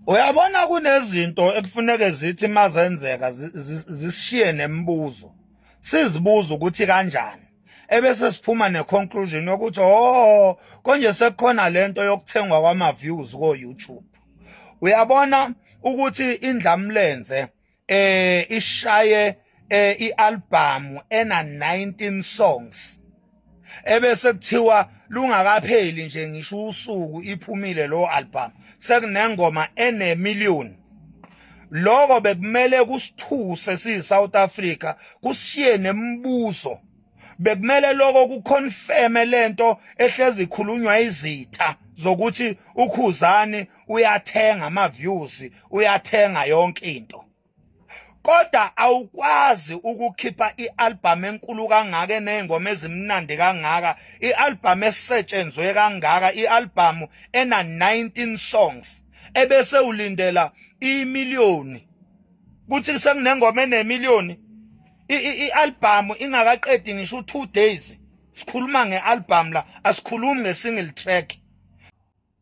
Uyabona kunezinto ekufuneke zithi mazenzeka zishiye nemibuzo. Sizibuza ukuthi kanjani. Ebese siphuma neconclusion yokuthi konje sekukhona lento yokuthengwa kwama views ko YouTube. Uyabona ukuthi indlamlenze ishaye ialbum ena 19 songs. Ebese kuthiwa lungakapheli nje ngisho usuku iphumile lo album sekunengoma ene-million. Lokho bekumele kusithuse siyi-South Africa kushiye nemibuzo. Bekumele lokho kuconfirme lento ehlezi ikhulunywa izitha zokuthi uKhuzani uyathenga ama-views, uyathenga yonke into. Kodwa awukwazi ukukhipha ialbum enkulu kangaka enezingoma ezimnandi kangaka, ialbum esetshenzwe kangaka, ialbum ena 19 songs ebese ulindela imiliyoni. Kuthi sekunengoma ene-million, ialbum ingakaqedi ngisho 2 days. Sikhuluma ngealbum la, asikhulumi ngesingle track.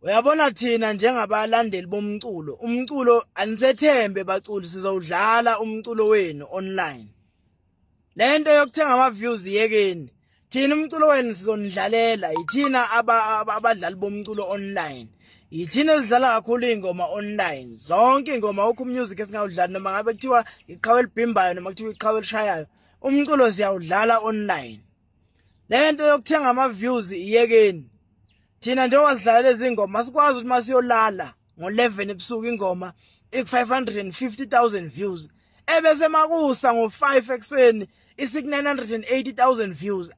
Uyabona thina njengabalandeli bomculo, umculo anisethembe baculi sizowudlala umculo wenu online. Lento yokuthenga ama views yekeni. Thina umculo wenu sizonidlalela, yithina abadlali bomculo online. Yithina esidlala kakhulu ingoma online. Zonke ingoma ukho music esingawudlala noma ngabe kuthiwa iqhawe libhimbayo noma kuthiwa iqhawe elishayayo, umculo siyawudlala online. Lento yokuthenga ama views iyekeni. Thina nje wasidlala lezi ingoma sikwazi ukuthi masiyolala ngo11 ebusuku ingoma ik550,000 views. Ebese makusa ngo5 ekseni isik980,000 views.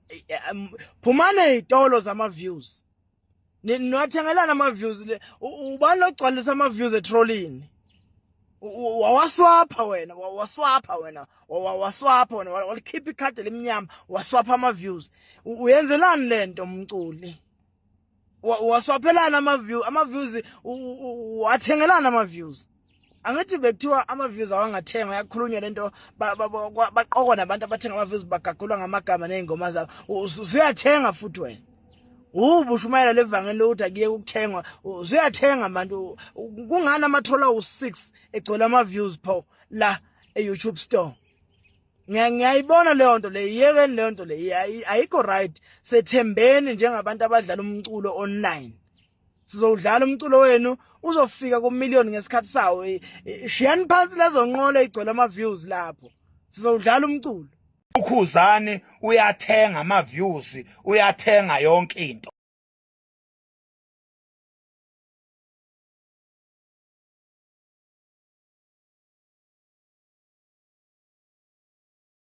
Phumane itolo zama views. Niwathengelana ama views le. Ubani logcwalisa ama views etrollini? Waswapha wena, walikhipha ikhadi lemnyama, waswapha ama views. Uyenzelani lento umculi? Waswaphelana ama views, wathengelana ama views. Angithi bekuthiwa ama views awangathenga, yakhulunywa lento baqokwa nabantu abathenga ama views bagagulwa ngamagama nezingoma zabo. Usuyathenga futhi wena. Ubushumayela levangeli lokuthi akuye ukuthengwa, usuyathenga abantu. Kungana amathola u6 egcola ama views pho la eYouTube store. Ngiyayibona leyo nto le, yekeni leyo nto le, ayikho right. Sethembeni njengabantu abadlala umculo online. Sizowudlala umculo wenu uzofika ku1,000,000 ngesikhathi sawo. Shiyani phansi lezo nqolo igcwele ama views lapho. Sizowudlala umculo. uKhuzani uyathenga ama views, uyathenga yonke into.